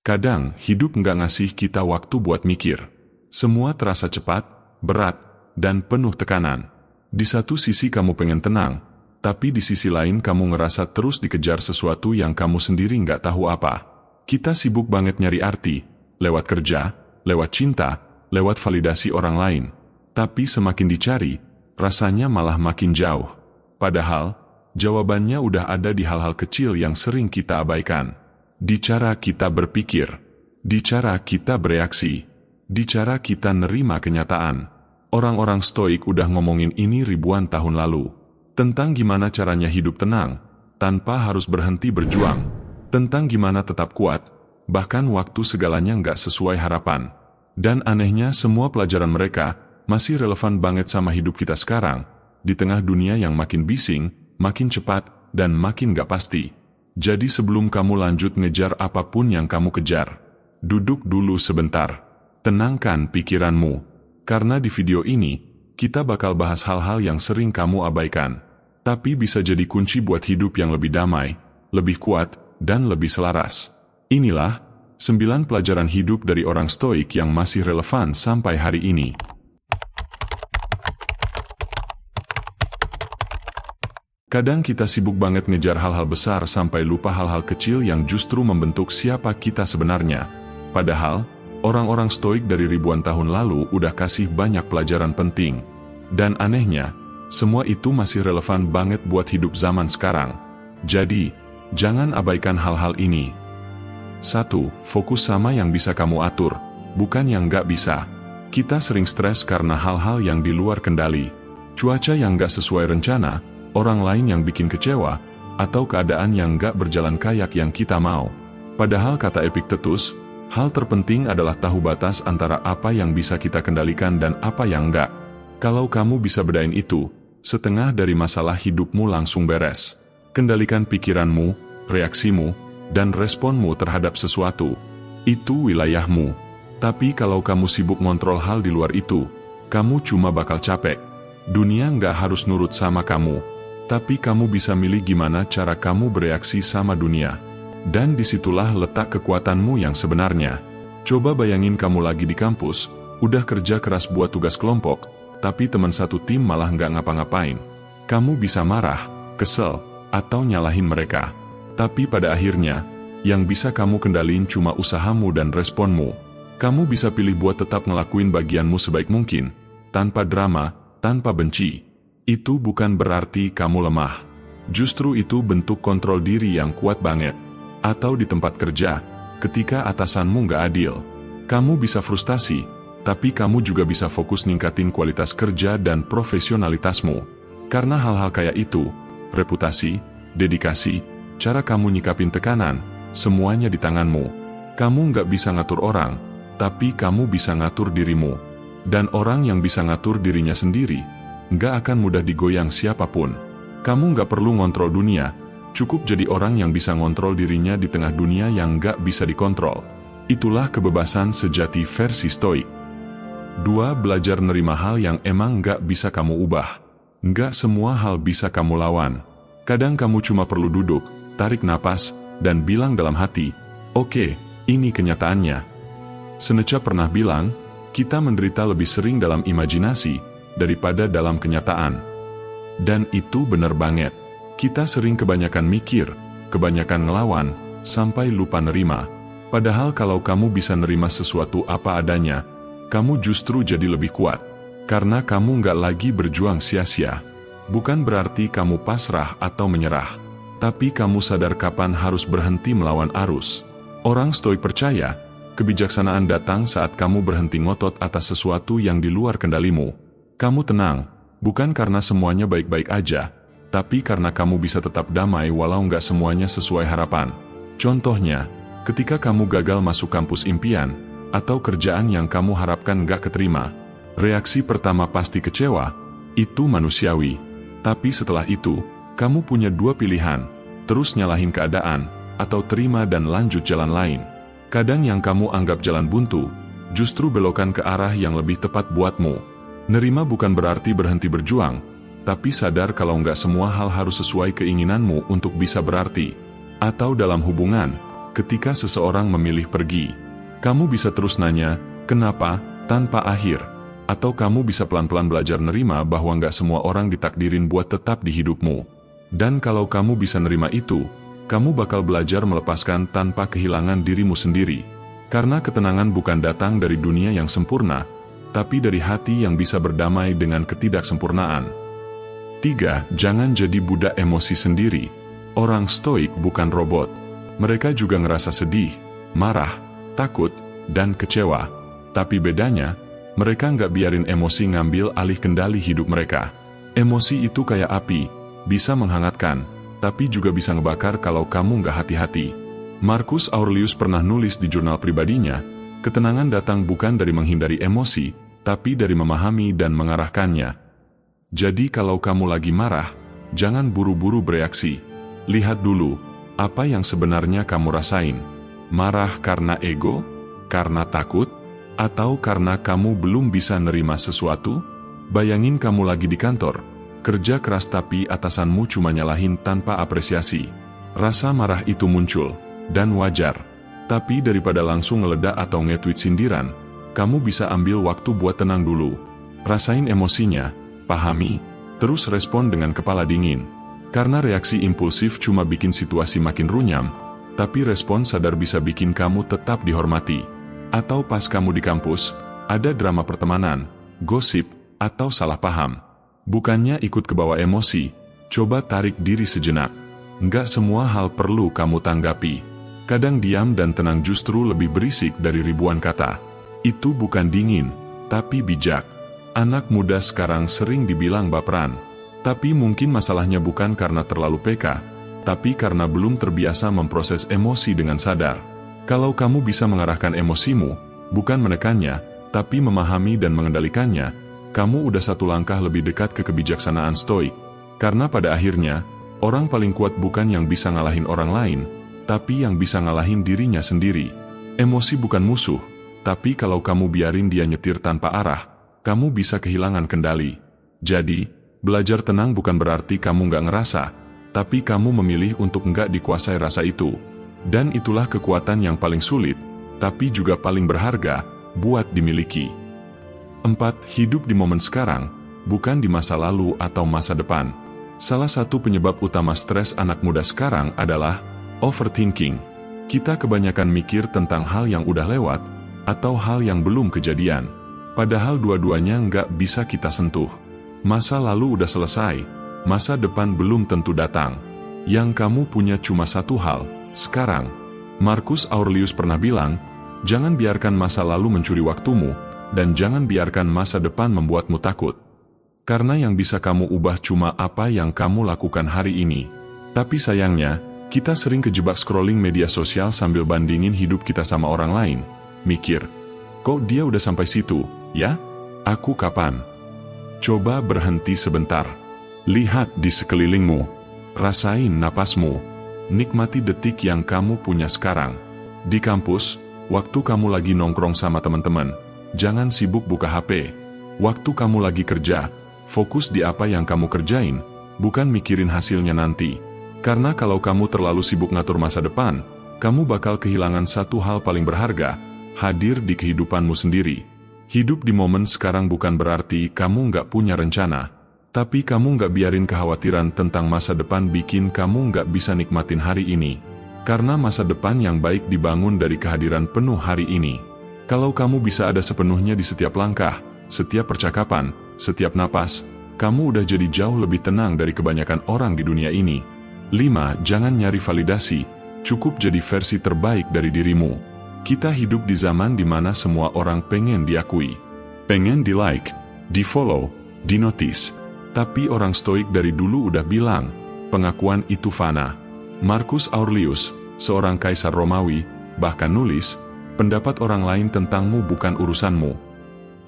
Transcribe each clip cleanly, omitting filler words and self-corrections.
Kadang, hidup nggak ngasih kita waktu buat mikir. Semua terasa cepat, berat, dan penuh tekanan. Di satu sisi kamu pengen tenang, tapi di sisi lain kamu ngerasa terus dikejar sesuatu yang kamu sendiri nggak tahu apa. Kita sibuk banget nyari arti, lewat kerja, lewat cinta, lewat validasi orang lain. Tapi semakin dicari, rasanya malah makin jauh. Padahal, jawabannya udah ada di hal-hal kecil yang sering kita abaikan. Di cara kita berpikir, di cara kita bereaksi, di cara kita nerima kenyataan. Orang-orang stoik udah ngomongin ini ribuan tahun lalu. Tentang gimana caranya hidup tenang, tanpa harus berhenti berjuang. Tentang gimana tetap kuat, bahkan waktu segalanya nggak sesuai harapan. Dan anehnya semua pelajaran mereka masih relevan banget sama hidup kita sekarang, di tengah dunia yang makin bising, makin cepat, dan makin gak pasti. Jadi sebelum kamu lanjut ngejar apapun yang kamu kejar, duduk dulu sebentar. Tenangkan pikiranmu. Karena di video ini, kita bakal bahas hal-hal yang sering kamu abaikan, tapi bisa jadi kunci buat hidup yang lebih damai, lebih kuat, dan lebih selaras. Inilah 9 pelajaran hidup dari orang stoik yang masih relevan sampai hari ini. Kadang kita sibuk banget ngejar hal-hal besar sampai lupa hal-hal kecil yang justru membentuk siapa kita sebenarnya. Padahal, orang-orang stoik dari ribuan tahun lalu udah kasih banyak pelajaran penting. Dan anehnya, semua itu masih relevan banget buat hidup zaman sekarang. Jadi, jangan abaikan hal-hal ini. 1. Fokus sama yang bisa kamu atur, bukan yang nggak bisa. Kita sering stres karena hal-hal yang di luar kendali. Cuaca yang nggak sesuai rencana, orang lain yang bikin kecewa, atau keadaan yang nggak berjalan kayak yang kita mau. Padahal kata Epictetus, hal terpenting adalah tahu batas antara apa yang bisa kita kendalikan dan apa yang enggak. Kalau kamu bisa bedain itu, setengah dari masalah hidupmu langsung beres. Kendalikan pikiranmu, reaksimu, dan responmu terhadap sesuatu. Itu wilayahmu. Tapi kalau kamu sibuk ngontrol hal di luar itu, kamu cuma bakal capek. Dunia nggak harus nurut sama kamu, tapi kamu bisa milih gimana cara kamu bereaksi sama dunia. Dan disitulah letak kekuatanmu yang sebenarnya. Coba bayangin kamu lagi di kampus, udah kerja keras buat tugas kelompok, tapi teman satu tim malah nggak ngapa-ngapain. Kamu bisa marah, kesel, atau nyalahin mereka. Tapi pada akhirnya, yang bisa kamu kendalin cuma usahamu dan responmu. Kamu bisa pilih buat tetap ngelakuin bagianmu sebaik mungkin, tanpa drama, tanpa benci. Itu bukan berarti kamu lemah. Justru itu bentuk kontrol diri yang kuat banget. Atau di tempat kerja, ketika atasanmu nggak adil, kamu bisa frustasi, tapi kamu juga bisa fokus ningkatin kualitas kerja dan profesionalitasmu. Karena hal-hal kayak itu, reputasi, dedikasi, cara kamu nyikapin tekanan, semuanya di tanganmu. Kamu nggak bisa ngatur orang, tapi kamu bisa ngatur dirimu. Dan orang yang bisa ngatur dirinya sendiri, nggak akan mudah digoyang siapapun. Kamu nggak perlu ngontrol dunia, cukup jadi orang yang bisa ngontrol dirinya di tengah dunia yang nggak bisa dikontrol. Itulah kebebasan sejati versi stoik. 2. Belajar nerima hal yang emang nggak bisa kamu ubah. Nggak semua hal bisa kamu lawan. Kadang kamu cuma perlu duduk, tarik napas, dan bilang dalam hati, "Oke, ini kenyataannya." Seneca pernah bilang, kita menderita lebih sering dalam imajinasi daripada dalam kenyataan. Dan itu benar banget. Kita sering kebanyakan mikir, kebanyakan ngelawan, sampai lupa nerima. Padahal kalau kamu bisa nerima sesuatu apa adanya, kamu justru jadi lebih kuat. Karena kamu nggak lagi berjuang sia-sia. Bukan berarti kamu pasrah atau menyerah. Tapi kamu sadar kapan harus berhenti melawan arus. Orang stoik percaya, kebijaksanaan datang saat kamu berhenti ngotot atas sesuatu yang di luar kendalimu. Kamu tenang, bukan karena semuanya baik-baik aja, tapi karena kamu bisa tetap damai walau nggak semuanya sesuai harapan. Contohnya, ketika kamu gagal masuk kampus impian, atau kerjaan yang kamu harapkan nggak keterima, reaksi pertama pasti kecewa, itu manusiawi. Tapi setelah itu, kamu punya 2 pilihan, terus nyalahin keadaan, atau terima dan lanjut jalan lain. Kadang yang kamu anggap jalan buntu, justru belokan ke arah yang lebih tepat buatmu. Nerima bukan berarti berhenti berjuang, tapi sadar kalau nggak semua hal harus sesuai keinginanmu untuk bisa berarti. Atau dalam hubungan, Ketika seseorang memilih pergi, kamu bisa terus nanya, kenapa, tanpa akhir. Atau kamu bisa pelan-pelan belajar nerima bahwa nggak semua orang ditakdirin buat tetap di hidupmu. Dan kalau kamu bisa nerima itu, kamu bakal belajar melepaskan tanpa kehilangan dirimu sendiri. Karena ketenangan bukan datang dari dunia yang sempurna, tapi dari hati yang bisa berdamai dengan ketidaksempurnaan. 3. Jangan jadi budak emosi sendiri. Orang stoik bukan robot. Mereka juga ngerasa sedih, marah, takut, dan kecewa. Tapi bedanya, mereka nggak biarin emosi ngambil alih kendali hidup mereka. Emosi itu kayak api, bisa menghangatkan, tapi juga bisa ngebakar kalau kamu nggak hati-hati. Marcus Aurelius pernah nulis di jurnal pribadinya, ketenangan datang bukan dari menghindari emosi, tapi dari memahami dan mengarahkannya. Jadi kalau kamu lagi marah, jangan buru-buru bereaksi. Lihat dulu, apa yang sebenarnya kamu rasain. Marah karena ego? Karena takut? Atau karena kamu belum bisa nerima sesuatu? Bayangin kamu lagi di kantor, kerja keras tapi atasanmu cuma nyalahin tanpa apresiasi. Rasa marah itu muncul, dan wajar. Tapi daripada langsung ngeledak atau nge-tweet sindiran, kamu bisa ambil waktu buat tenang dulu. Rasain emosinya, pahami, terus respon dengan kepala dingin. Karena reaksi impulsif cuma bikin situasi makin runyam, tapi respon sadar bisa bikin kamu tetap dihormati. Atau pas kamu di kampus, ada drama pertemanan, gosip, atau salah paham. Bukannya ikut kebawa emosi, coba tarik diri sejenak. Nggak semua hal perlu kamu tanggapi. Kadang diam dan tenang justru lebih berisik dari ribuan kata. Itu bukan dingin, tapi bijak. Anak muda sekarang sering dibilang baperan. Tapi mungkin masalahnya bukan karena terlalu peka, tapi karena belum terbiasa memproses emosi dengan sadar. Kalau kamu bisa mengarahkan emosimu, bukan menekannya, tapi memahami dan mengendalikannya, kamu udah satu langkah lebih dekat ke kebijaksanaan stoik. Karena pada akhirnya, orang paling kuat bukan yang bisa ngalahin orang lain, tapi yang bisa ngalahin dirinya sendiri. Emosi bukan musuh, tapi kalau kamu biarin dia nyetir tanpa arah, kamu bisa kehilangan kendali. Jadi, belajar tenang bukan berarti kamu nggak ngerasa, tapi kamu memilih untuk nggak dikuasai rasa itu. Dan itulah kekuatan yang paling sulit, tapi juga paling berharga, buat dimiliki. 4. Hidup di momen sekarang, bukan di masa lalu atau masa depan. Salah satu penyebab utama stres anak muda sekarang adalah overthinking. Kita kebanyakan mikir tentang hal yang udah lewat, atau hal yang belum kejadian. Padahal dua-duanya nggak bisa kita sentuh. Masa lalu udah selesai, masa depan belum tentu datang. Yang kamu punya cuma satu hal, sekarang. Marcus Aurelius pernah bilang, jangan biarkan masa lalu mencuri waktumu, dan jangan biarkan masa depan membuatmu takut. Karena yang bisa kamu ubah cuma apa yang kamu lakukan hari ini. Tapi sayangnya, kita sering kejebak scrolling media sosial sambil bandingin hidup kita sama orang lain. Mikir, kok dia udah sampai situ, ya? Aku kapan? Coba berhenti sebentar. Lihat di sekelilingmu. Rasain napasmu. Nikmati detik yang kamu punya sekarang. Di kampus, waktu kamu lagi nongkrong sama teman-teman, jangan sibuk buka HP. Waktu kamu lagi kerja, fokus di apa yang kamu kerjain, bukan mikirin hasilnya nanti. Karena kalau kamu terlalu sibuk ngatur masa depan, kamu bakal kehilangan satu hal paling berharga, hadir di kehidupanmu sendiri. Hidup di momen sekarang bukan berarti kamu nggak punya rencana, tapi kamu nggak biarin kekhawatiran tentang masa depan bikin kamu nggak bisa nikmatin hari ini. Karena masa depan yang baik dibangun dari kehadiran penuh hari ini. Kalau kamu bisa ada sepenuhnya di setiap langkah, setiap percakapan, setiap napas, kamu udah jadi jauh lebih tenang dari kebanyakan orang di dunia ini. 5. Jangan nyari validasi, cukup jadi versi terbaik dari dirimu. Kita hidup di zaman di mana semua orang pengen diakui, pengen di-like, di-follow, di-notice. Tapi orang stoik dari dulu udah bilang, pengakuan itu fana. Marcus Aurelius, seorang kaisar Romawi, bahkan nulis, pendapat orang lain tentangmu bukan urusanmu.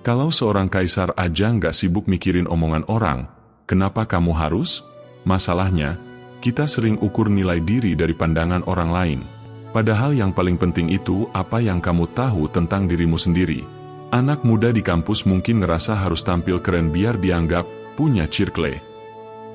Kalau seorang kaisar aja nggak sibuk mikirin omongan orang, kenapa kamu harus? Masalahnya, kita sering ukur nilai diri dari pandangan orang lain. Padahal yang paling penting itu apa yang kamu tahu tentang dirimu sendiri. Anak muda di kampus mungkin ngerasa harus tampil keren biar dianggap punya circle.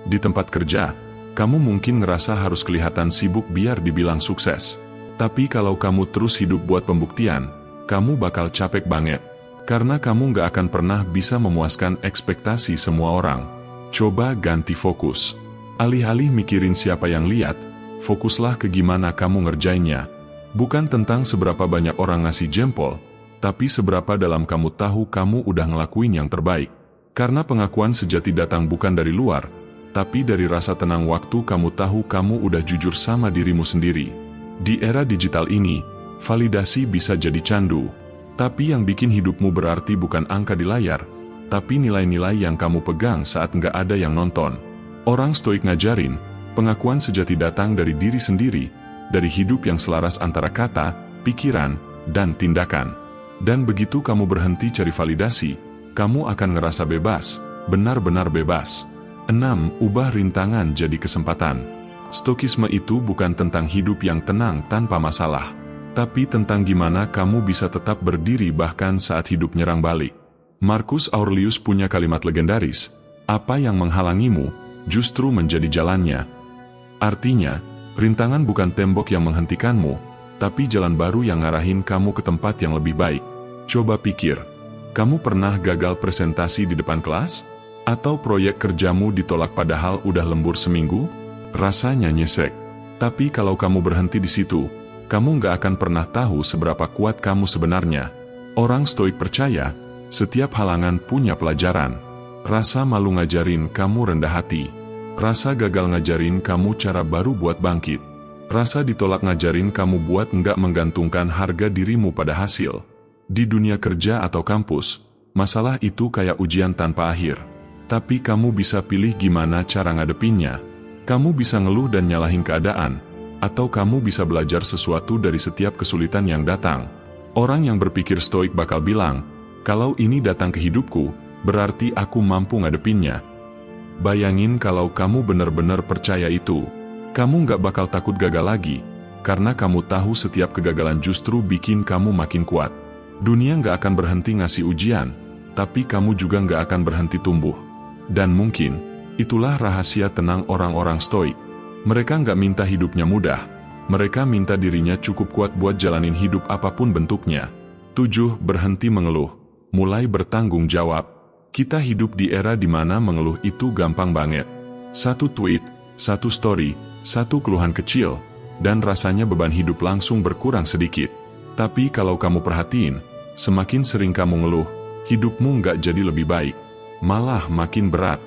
Di tempat kerja, kamu mungkin ngerasa harus kelihatan sibuk biar dibilang sukses. Tapi kalau kamu terus hidup buat pembuktian, kamu bakal capek banget. Karena kamu nggak akan pernah bisa memuaskan ekspektasi semua orang. Coba ganti fokus. Alih-alih mikirin siapa yang lihat, fokuslah ke gimana kamu ngerjainnya. Bukan tentang seberapa banyak orang ngasih jempol, tapi seberapa dalam kamu tahu kamu udah ngelakuin yang terbaik. Karena pengakuan sejati datang bukan dari luar, tapi dari rasa tenang waktu kamu tahu kamu udah jujur sama dirimu sendiri. Di era digital ini, validasi bisa jadi candu. Tapi yang bikin hidupmu berarti bukan angka di layar, tapi nilai-nilai yang kamu pegang saat nggak ada yang nonton. Orang stoik ngajarin, pengakuan sejati datang dari diri sendiri, dari hidup yang selaras antara kata, pikiran, dan tindakan. Dan begitu kamu berhenti cari validasi, kamu akan ngerasa bebas, benar-benar bebas. 6. Ubah rintangan jadi kesempatan. Stoikisme itu bukan tentang hidup yang tenang tanpa masalah, tapi tentang gimana kamu bisa tetap berdiri bahkan saat hidup nyerang balik. Marcus Aurelius punya kalimat legendaris, apa yang menghalangimu, justru menjadi jalannya. Artinya, rintangan bukan tembok yang menghentikanmu, tapi jalan baru yang ngarahin kamu ke tempat yang lebih baik. Coba pikir, kamu pernah gagal presentasi di depan kelas? Atau proyek kerjamu ditolak padahal udah lembur seminggu? Rasanya nyesek. Tapi kalau kamu berhenti di situ, kamu nggak akan pernah tahu seberapa kuat kamu sebenarnya. Orang stoik percaya, setiap halangan punya pelajaran. Rasa malu ngajarin kamu rendah hati. Rasa gagal ngajarin kamu cara baru buat bangkit. Rasa ditolak ngajarin kamu buat nggak menggantungkan harga dirimu pada hasil. Di dunia kerja atau kampus, masalah itu kayak ujian tanpa akhir. Tapi kamu bisa pilih gimana cara ngadepinnya. Kamu bisa ngeluh dan nyalahin keadaan, atau kamu bisa belajar sesuatu dari setiap kesulitan yang datang. Orang yang berpikir stoik bakal bilang, kalau ini datang ke hidupku, berarti aku mampu ngadepinnya. Bayangin kalau kamu benar-benar percaya itu. Kamu nggak bakal takut gagal lagi, karena kamu tahu setiap kegagalan justru bikin kamu makin kuat. Dunia nggak akan berhenti ngasih ujian, tapi kamu juga nggak akan berhenti tumbuh. Dan mungkin, itulah rahasia tenang orang-orang stoik. Mereka nggak minta hidupnya mudah. Mereka minta dirinya cukup kuat buat jalanin hidup apapun bentuknya. 7. Berhenti mengeluh. Mulai bertanggung jawab. Kita hidup di era di mana mengeluh itu gampang banget. Satu tweet, satu story, satu keluhan kecil, dan rasanya beban hidup langsung berkurang sedikit. Tapi kalau kamu perhatiin, semakin sering kamu ngeluh, hidupmu nggak jadi lebih baik. Malah makin berat.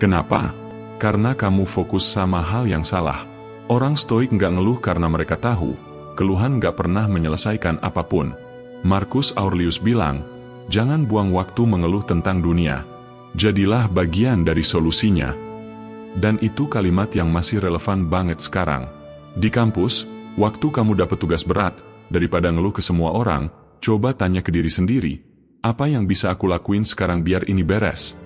Kenapa? Karena kamu fokus sama hal yang salah. Orang stoik nggak ngeluh karena mereka tahu, keluhan nggak pernah menyelesaikan apapun. Marcus Aurelius bilang, jangan buang waktu mengeluh tentang dunia. Jadilah bagian dari solusinya. Dan itu kalimat yang masih relevan banget sekarang. Di kampus, waktu kamu dapat tugas berat, daripada ngeluh ke semua orang, coba tanya ke diri sendiri, apa yang bisa aku lakuin sekarang biar ini beres?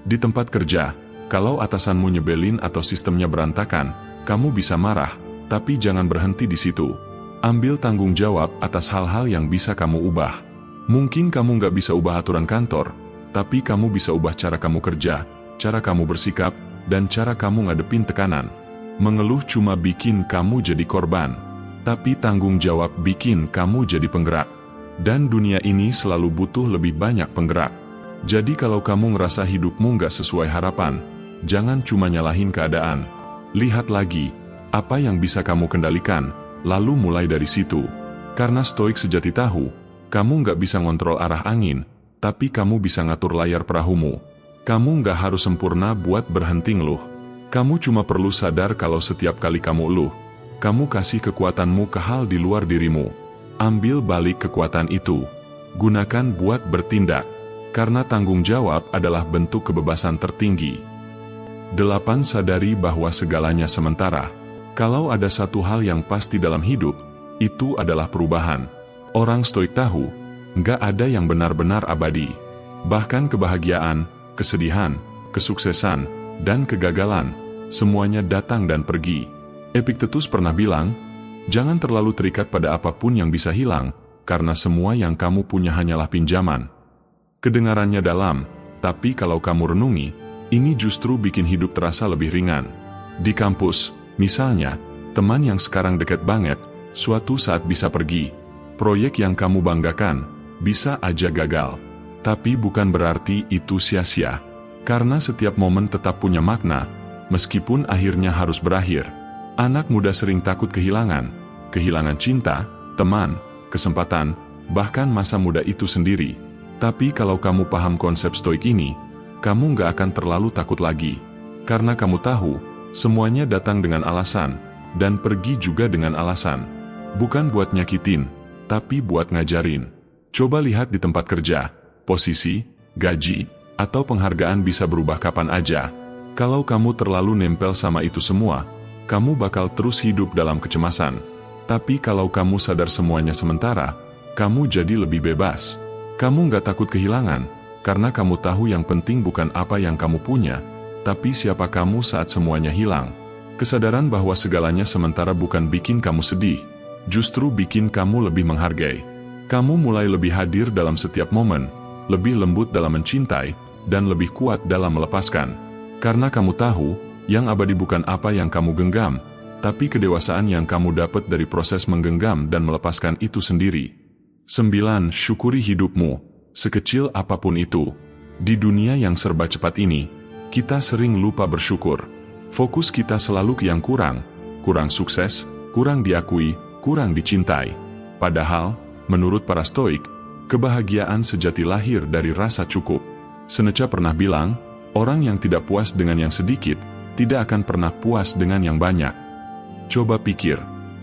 Di tempat kerja, kalau atasanmu nyebelin atau sistemnya berantakan, kamu bisa marah, tapi jangan berhenti di situ. Ambil tanggung jawab atas hal-hal yang bisa kamu ubah. Mungkin kamu nggak bisa ubah aturan kantor, tapi kamu bisa ubah cara kamu kerja, cara kamu bersikap, dan cara kamu ngadepin tekanan. Mengeluh cuma bikin kamu jadi korban, tapi tanggung jawab bikin kamu jadi penggerak. Dan dunia ini selalu butuh lebih banyak penggerak. Jadi kalau kamu ngerasa hidupmu nggak sesuai harapan, jangan cuma nyalahin keadaan. Lihat lagi, apa yang bisa kamu kendalikan, lalu mulai dari situ. Karena stoik sejati tahu, kamu nggak bisa ngontrol arah angin, tapi kamu bisa ngatur layar perahumu. Kamu nggak harus sempurna buat berhenti ngeluh. Kamu cuma perlu sadar kalau setiap kali kamu eluh, kamu kasih kekuatanmu ke hal di luar dirimu. Ambil balik kekuatan itu. Gunakan buat bertindak. Karena tanggung jawab adalah bentuk kebebasan tertinggi. 8. Sadari bahwa segalanya sementara. Kalau ada satu hal yang pasti dalam hidup, itu adalah perubahan. Orang stoik tahu, nggak ada yang benar-benar abadi. Bahkan kebahagiaan, kesedihan, kesuksesan, dan kegagalan, semuanya datang dan pergi. Epictetus pernah bilang, jangan terlalu terikat pada apapun yang bisa hilang, karena semua yang kamu punya hanyalah pinjaman. Kedengarannya dalam, tapi kalau kamu renungi, ini justru bikin hidup terasa lebih ringan. Di kampus, misalnya, teman yang sekarang deket banget, suatu saat bisa pergi. Proyek yang kamu banggakan bisa aja gagal. Tapi bukan berarti itu sia-sia. Karena setiap momen tetap punya makna, meskipun akhirnya harus berakhir. Anak muda sering takut kehilangan cinta, teman, kesempatan, bahkan masa muda itu sendiri. Tapi kalau kamu paham konsep stoik ini, kamu nggak akan terlalu takut lagi. Karena kamu tahu, semuanya datang dengan alasan, dan pergi juga dengan alasan. Bukan buat nyakitin, tapi buat ngajarin. Coba lihat di tempat kerja, posisi, gaji, atau penghargaan bisa berubah kapan aja. Kalau kamu terlalu nempel sama itu semua, kamu bakal terus hidup dalam kecemasan. Tapi kalau kamu sadar semuanya sementara, kamu jadi lebih bebas. Kamu nggak takut kehilangan, karena kamu tahu yang penting bukan apa yang kamu punya, tapi siapa kamu saat semuanya hilang. Kesadaran bahwa segalanya sementara bukan bikin kamu sedih, justru bikin kamu lebih menghargai. Kamu mulai lebih hadir dalam setiap momen, lebih lembut dalam mencintai, dan lebih kuat dalam melepaskan. Karena kamu tahu, yang abadi bukan apa yang kamu genggam, tapi kedewasaan yang kamu dapat dari proses menggenggam dan melepaskan itu sendiri. 9. Syukuri hidupmu, sekecil apapun itu. Di dunia yang serba cepat ini, kita sering lupa bersyukur. Fokus kita selalu ke yang kurang sukses, kurang diakui, kurang dicintai. Padahal, menurut para stoik, kebahagiaan sejati lahir dari rasa cukup. Seneca pernah bilang, orang yang tidak puas dengan yang sedikit, tidak akan pernah puas dengan yang banyak. Coba pikir,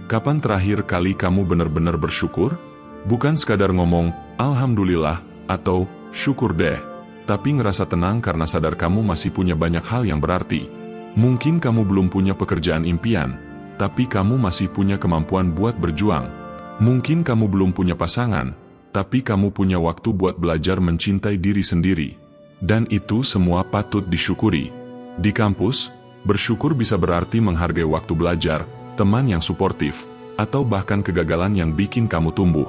kapan terakhir kali kamu benar-benar bersyukur? Bukan sekadar ngomong, Alhamdulillah, atau syukur deh, tapi ngerasa tenang karena sadar kamu masih punya banyak hal yang berarti. Mungkin kamu belum punya pekerjaan impian, tapi kamu masih punya kemampuan buat berjuang. Mungkin kamu belum punya pasangan, tapi kamu punya waktu buat belajar mencintai diri sendiri. Dan itu semua patut disyukuri. Di kampus, bersyukur bisa berarti menghargai waktu belajar, teman yang suportif, atau bahkan kegagalan yang bikin kamu tumbuh.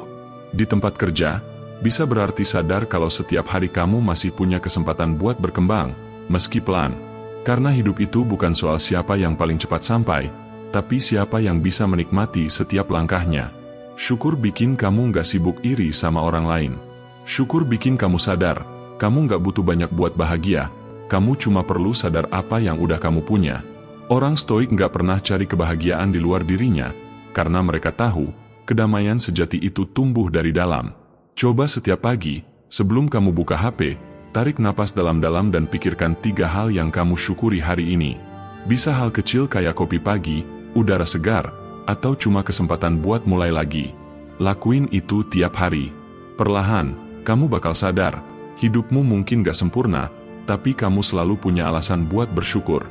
Di tempat kerja, bisa berarti sadar kalau setiap hari kamu masih punya kesempatan buat berkembang, meski pelan. Karena hidup itu bukan soal siapa yang paling cepat sampai, tapi siapa yang bisa menikmati setiap langkahnya. Syukur bikin kamu nggak sibuk iri sama orang lain. Syukur bikin kamu sadar, kamu nggak butuh banyak buat bahagia, kamu cuma perlu sadar apa yang udah kamu punya. Orang stoik nggak pernah cari kebahagiaan di luar dirinya, karena mereka tahu, kedamaian sejati itu tumbuh dari dalam. Coba setiap pagi, sebelum kamu buka HP, tarik napas dalam-dalam dan pikirkan 3 hal yang kamu syukuri hari ini. Bisa hal kecil kayak kopi pagi, udara segar, atau cuma kesempatan buat mulai lagi. Lakuin itu tiap hari. Perlahan, kamu bakal sadar, hidupmu mungkin gak sempurna, tapi kamu selalu punya alasan buat bersyukur.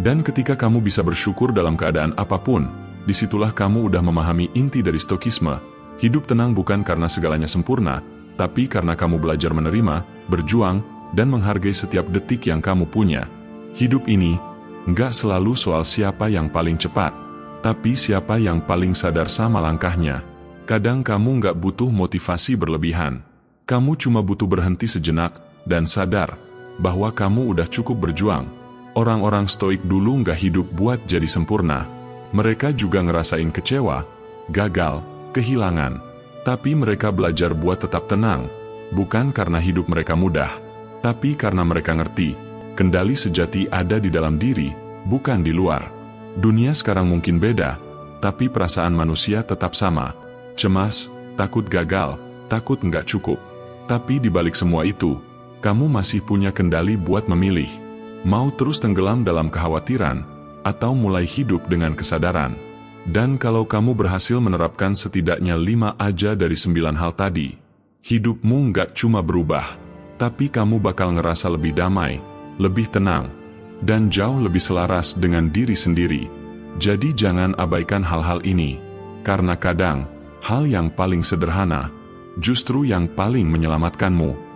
Dan ketika kamu bisa bersyukur dalam keadaan apapun, disitulah kamu udah memahami inti dari stokisme. Hidup tenang bukan karena segalanya sempurna, tapi karena kamu belajar menerima, berjuang, dan menghargai setiap detik yang kamu punya. Hidup ini nggak selalu soal siapa yang paling cepat, tapi siapa yang paling sadar sama langkahnya. Kadang kamu nggak butuh motivasi berlebihan. Kamu cuma butuh berhenti sejenak dan sadar bahwa kamu udah cukup berjuang. Orang-orang stoik dulu nggak hidup buat jadi sempurna. Mereka juga ngerasain kecewa, gagal, kehilangan. Tapi mereka belajar buat tetap tenang, bukan karena hidup mereka mudah, tapi karena mereka ngerti, kendali sejati ada di dalam diri, bukan di luar. Dunia sekarang mungkin beda, tapi perasaan manusia tetap sama. Cemas, takut gagal, takut nggak cukup. Tapi di balik semua itu, kamu masih punya kendali buat memilih. Mau terus tenggelam dalam kekhawatiran, atau mulai hidup dengan kesadaran. Dan kalau kamu berhasil menerapkan setidaknya 5 aja dari 9 hal tadi, hidupmu nggak cuma berubah, tapi kamu bakal ngerasa lebih damai, lebih tenang, dan jauh lebih selaras dengan diri sendiri. Jadi jangan abaikan hal-hal ini, karena kadang, hal yang paling sederhana, justru yang paling menyelamatkanmu.